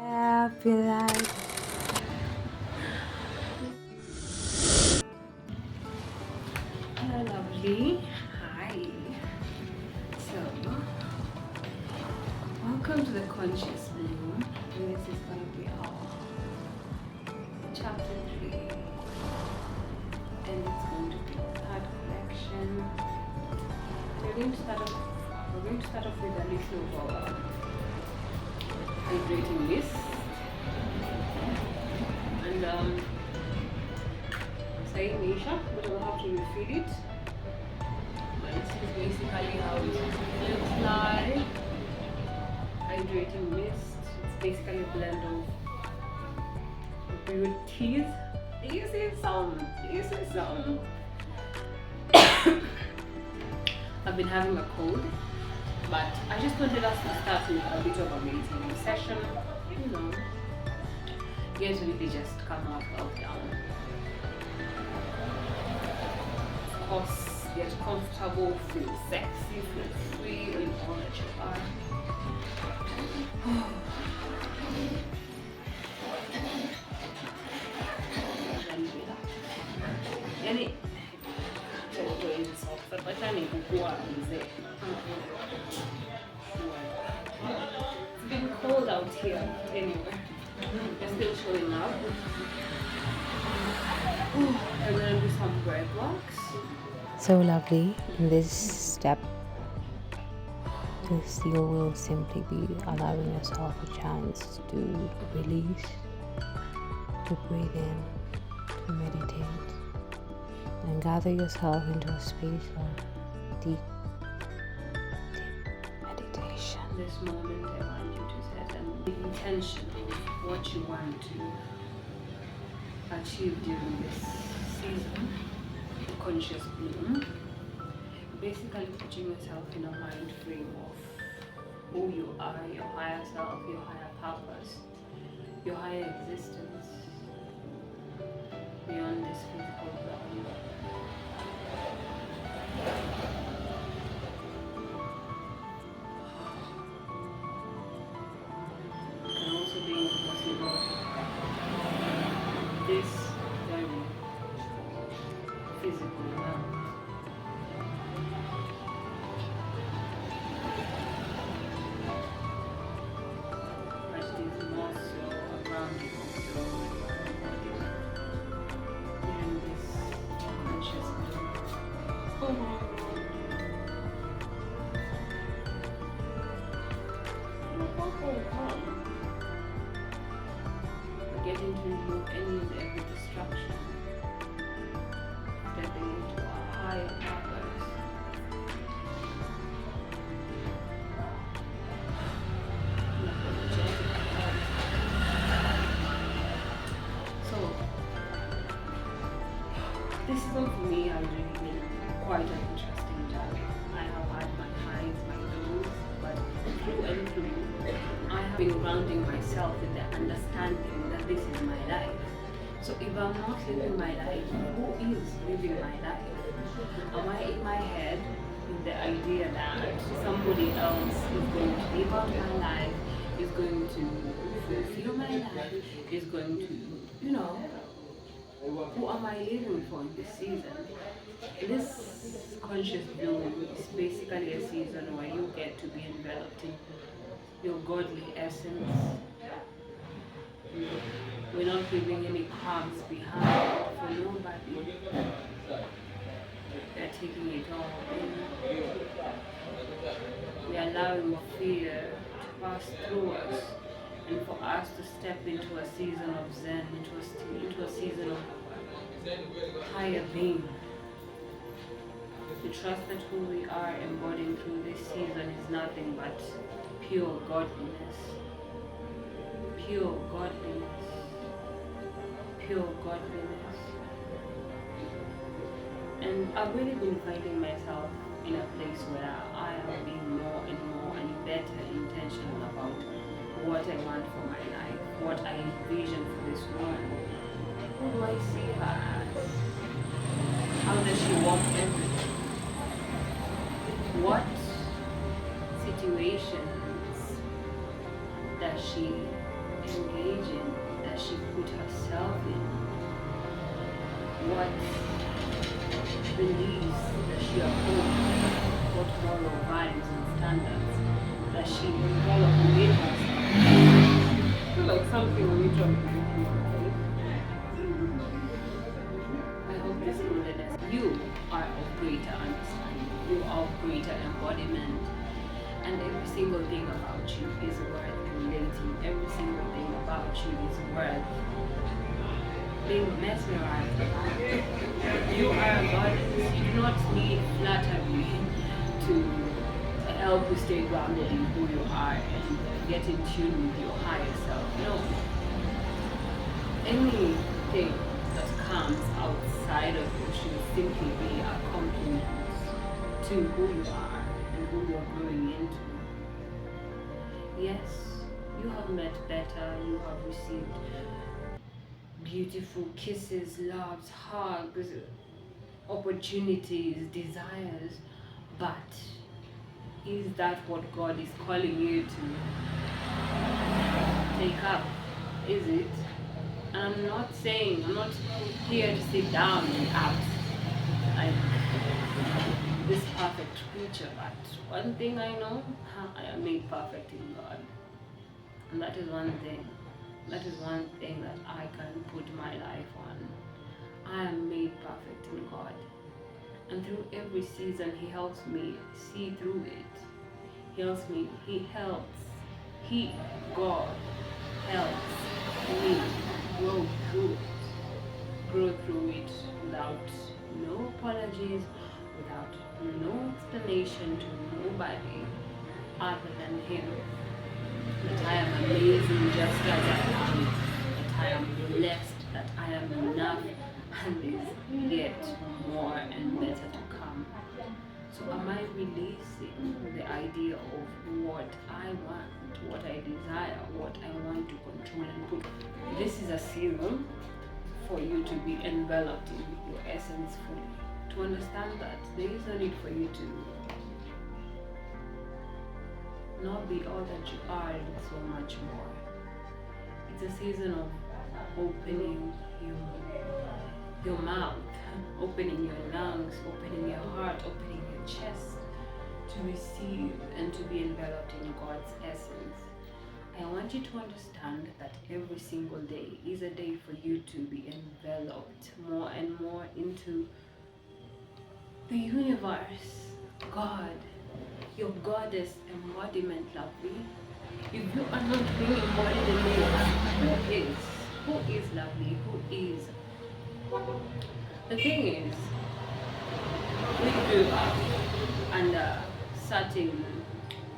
Happy life. Hello, lovely. Hi. So, welcome to the Conscious Bloom. This is going to be our chapter 3, and it's going to be third collection. We're going to start off. With a little hydrating list, and I'm saying Nisha, but I will have to refill it. But this is basically how it looks like. Hydrating mist. It's basically a blend of brewed teas. This is some. I've been having a cold, but I just wanted us to start with a bit of a meditating session. Get really just calm ourselves down. Of course, get comfortable, feel sexy, feel free in all that you are. Yani it's been cold out here anyway. It's still showing up. I'm gonna do some breath walks. So lovely. In this step, you will simply be allowing yourself a chance to release, to breathe in, to meditate, and gather yourself into a space of deep meditation. This moment, I want you to set an intention of what you want to achieve during this season, the conscious bloom. Basically, putting yourself in a mind frame of who you are, your higher self, your higher purpose, your higher existence beyond this physical realm. It can also be possible this very physical realm. But it is more so around the body during this conscious bloom. We're getting to remove any and every distraction, stepping into our higher purpose. So, this season for me has really been quite an interesting journey. I have had my highs, my lows, but through and through, I have been grounding myself in the understanding that this is my life. So if I'm not living my life, who is living my life? Am I in my head with the idea that somebody else is going to live out my life, is going to fulfill my life, is going to, who am I living for in this season? This conscious bloom is basically a season where you get to be enveloped in your godly essence. We're not leaving any crumbs behind for nobody. They're taking it all in. We're allowing fear to pass through us, and for us to step into a season of Zen, into a season of higher being. We trust that who we are embodying through this season is nothing but pure godliness. Pure godliness. Pure godliness. And I've really been finding myself in a place where I am being more and more and better intentional about what I want for my life, what I envision for this woman. Who do I see her as? How does she walk everything? What situations does she engaging that she put herself in, what beliefs that she upholds, what moral values and standards that she developed within herself. I feel like something on each of you, right? I hope this wilderness, you are of greater understanding, you are of greater embodiment, and every single thing about you is worth relating. Every single thing about you is worth being mesmerized by. You are a goddess. You do not need flattery to help you stay grounded in who you are and get in tune with your higher self. No. Anything that comes outside of you should simply be a compliment to who you are and who you're growing into. Yes, you have met better, you have received beautiful kisses, loves, hugs, opportunities, desires, but is that what God is calling you to take up? Is it? And I'm not here to sit down and act like this perfect creature, but one thing I know, I am made perfect in God. And that is one thing. That is one thing that I can put my life on. I am made perfect in God. And through every season, He helps me see through it. He helps me. He, God, helps me grow through it. Grow through it without no apologies, without no explanation to nobody other than Him. That I am amazing just as I am. That I am blessed. That I am enough. And there's yet more and better to come. So am I releasing the idea of what I want, what I desire, what I want to control and put? This is a season for you to be enveloped in your essence fully. To understand that there is no need for you to not be all that you are and so much more. It's a season of opening your mouth, opening your lungs, opening your heart, opening your chest to receive and to be enveloped in God's essence. I want you to understand that every single day is a day for you to be enveloped more and more into the universe, God, your goddess embodiment, lovely. If you are not being embodied in this, who is lovely? Who is? The thing is, we grew up under certain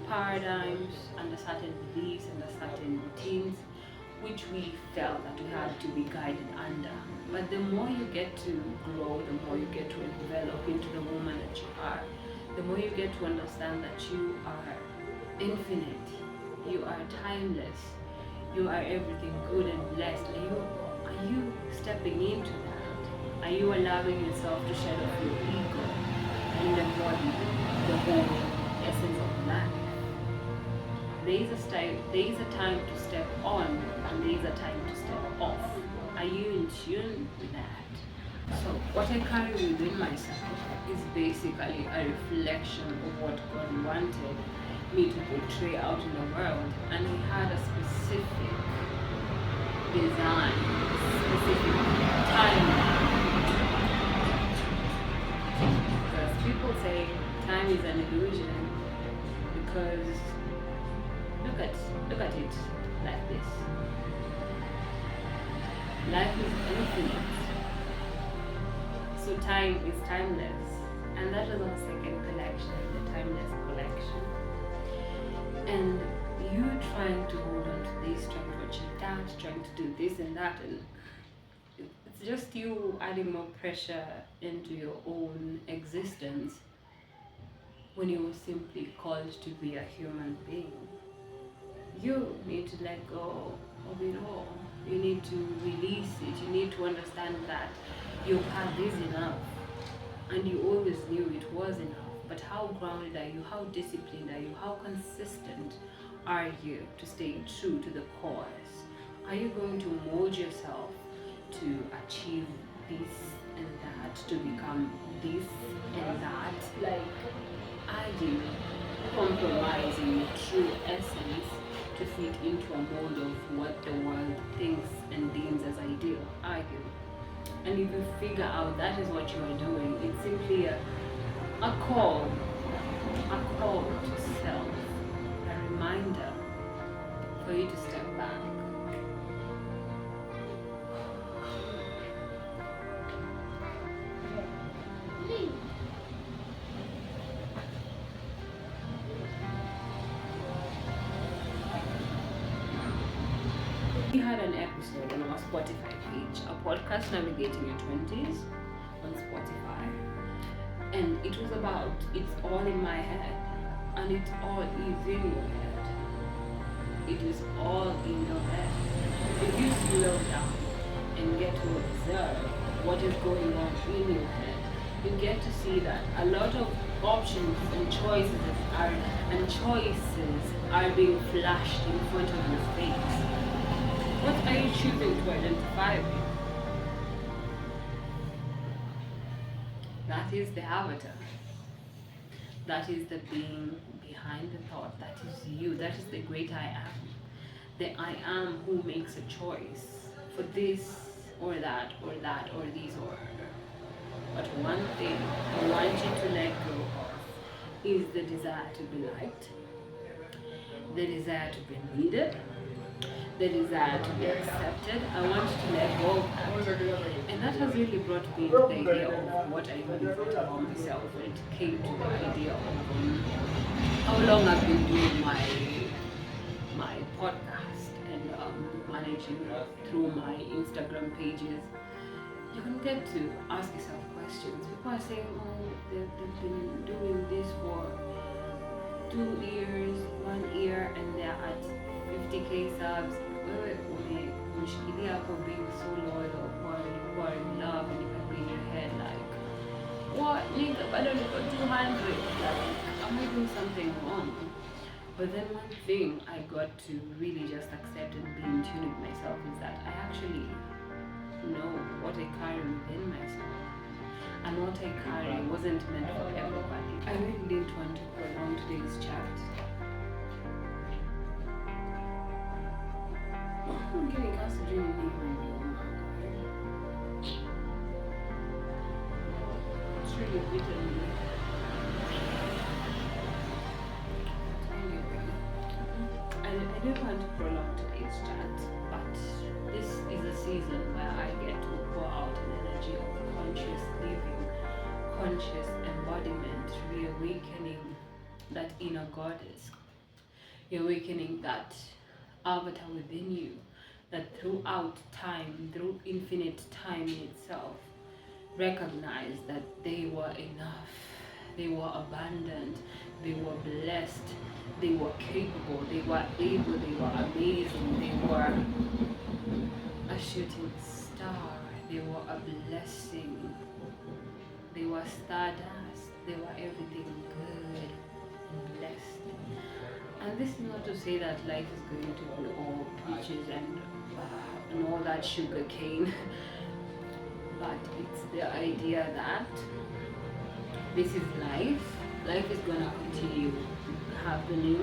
paradigms, under certain beliefs, under certain routines, which we felt that we had to be guided under. But the more you get to grow, the more you get to develop into the woman that you are, the more you get to understand that you are infinite, you are timeless, you are everything good and blessed. Are you stepping into that? Are you allowing yourself to shed off your ego and embody the whole essence of life? There is a time to step on and there is a time to step off. Are you in tune with that? So what I carry within myself is basically a reflection of what God wanted me to portray out in the world, and He had a specific design, specific timeline. Because people say time is an illusion because look at it like this. Life is infinite. So time is timeless. And that was our second collection, the Timeless Collection. And you trying to hold on to this, trying to achieve that, trying to do this and that, and it's just you adding more pressure into your own existence when you were simply called to be a human being. You need to let go of it all. You need to release it. You need to understand that your path is enough. And you always knew it was enough. But how grounded are you? How disciplined are you? How consistent are you to stay true to the cause? Are you going to mold yourself to achieve this and that, to become this and that? Like, are you compromising your true essence to fit into a mold of what the world thinks and deems as ideal? Are you? And if you figure out that is what you are doing, it's simply a call to self, a reminder for you to step back. We had an episode on our Spotify page, a podcast navigating your 20s on Spotify, and it was about it's all in my head, and it all is in your head. It is all in your head. If you slow down and get to observe what is going on in your head, you get to see that a lot of options and choices are being flashed in front of your face. What are you choosing to identify with? That is the avatar. That is the being behind the thought. That is you. That is the great I am. The I am who makes a choice for this or that or that or these or. But one thing I want you to let go of is the desire to be liked, the desire to be needed, the desire to be accepted. I want you to let go of that. And that has really brought me to the idea of what I really thought about myself. It came to the idea of how long I've been doing my podcast and managing through my Instagram pages. You can get to ask yourself questions. People are saying, oh, they've been doing this for 2 years, 1 year, and they're at 50k subs. Umeshikilia hapo being so loyal, who are in love, and you can be in your head like, what, nigga, bado niko 200, like, am I doing something wrong? But then one thing I got to really just accept and be in tune with myself is that I actually know what I carry within myself. And what I carry wasn't meant for everybody. I really didn't want to prolong today's chat. I'm getting cast to dream It's really bitter me. I didn't want to prolong today's chat, but this is a season where I get to pour out an energy of conscious living, conscious embodiment, reawakening that inner goddess, reawakening that avatar within you, that throughout time, through infinite time in itself, recognize that they were enough, they were abundant, they were blessed, they were capable, they were able, they were amazing, they were a shooting star, they were a blessing, they were stardust, they were everything good and blessed. And this is not to say that life is going to be all peaches and all that sugar cane, but it's the idea that this is life. Life is going to continue happening,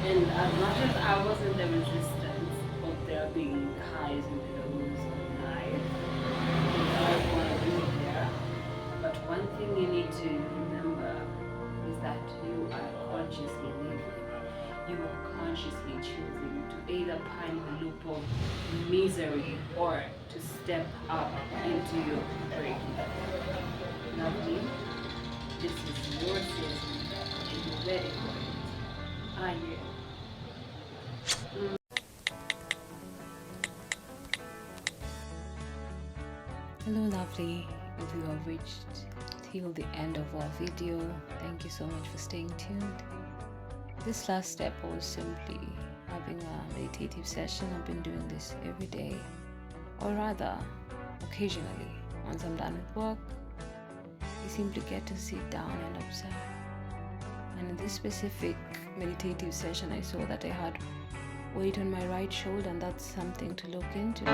and as much as I wasn't the resistance of there being highs and lows of life, I want to be there. But one thing you need to remember is that you are consciously living. You are consciously choosing to either pine the loop of misery or to step up into your breaking. Lovely, this is your season and you're ready for it. Are you? Hello lovely, if you have reached till the end of our video, thank you so much for staying tuned. This last step was simply having a meditative session. I've been doing this every day, or rather occasionally. Once I'm done with work, you simply get to sit down and observe. And in this specific meditative session, I saw that I had weight on my right shoulder, and that's something to look into.